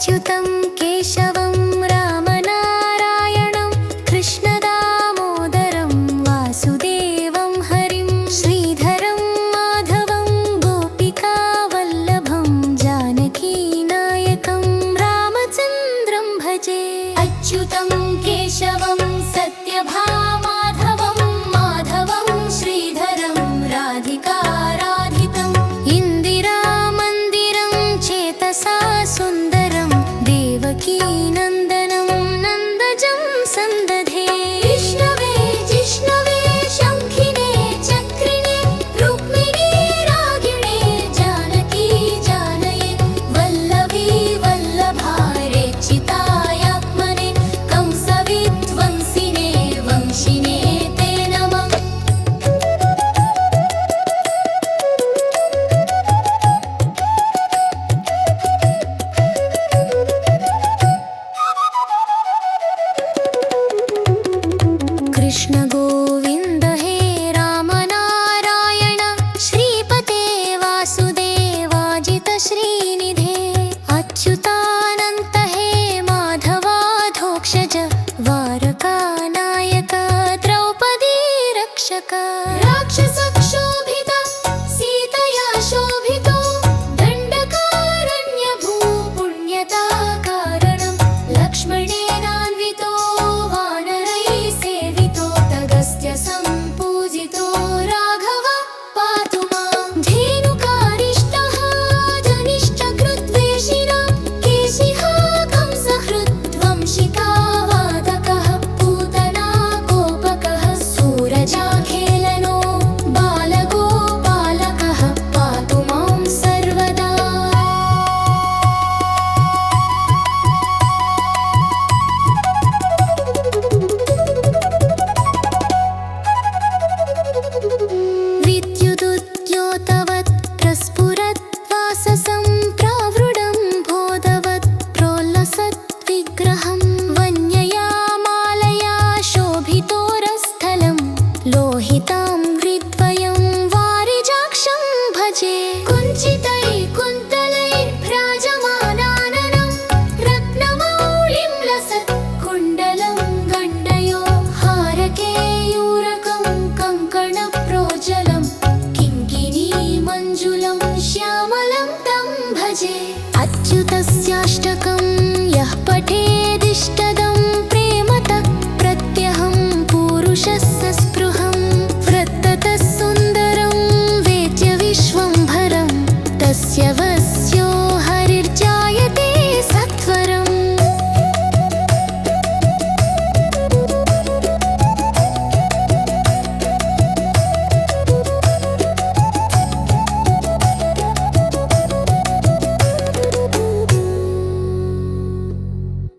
अच्युतं केशवं रामनारायणं कृष्णदामोदरं वासुदेवं हरिं श्रीधरं माधवं गोपिकावल्लभं जानकीनायकं रामचन्द्रं भजे। अच्युतं केशवं सत्यभामाधवं माधवं श्रीधरं राधिकाराधितम् इन्दिरामन्दिरं चेतसा सुन्दरं देवकीनन्दनं नन्दजं सन्दधे। विष्णवे जिष्णवे शङ्खिने चक्रिणे रुक्मिणी रागिणे जानकी जानये वल्लभी वल्लभारे चितायात्मने कंसविध्वंसिने वंशिने ते नमः। कृष्ण गोविन्द हे रामनारायण श्रीपते वासुदेवाजित श्रीनिधे अच्युतानन्त हे माधवाधोक्षज द्वारकानायक द्रौपदी रक्षक। राक्षसक्षोभित सीतया शोभितो दण्डकारण्यभूपुण्यता कारणं लक्ष्मणेनान्वितो वानरैः सेवितो तगस्त्य सम्पूजितो राघव पातु मां। धेनुकारिष्टः जनिष्ठकृद्वेषिणा केशिः कंसहृद्वंशिकावादकः पूतना कोपकः सूरजाखेलनो बालगोपालकः पातु मां सर्वदा। विद्युदुद्योतवत् प्रस्फुरत् वाससं प्रावृढं बोधवत् प्रोल्लसत् विग्रहं वन्यया मालया शोभितोरस्थलं लोहिता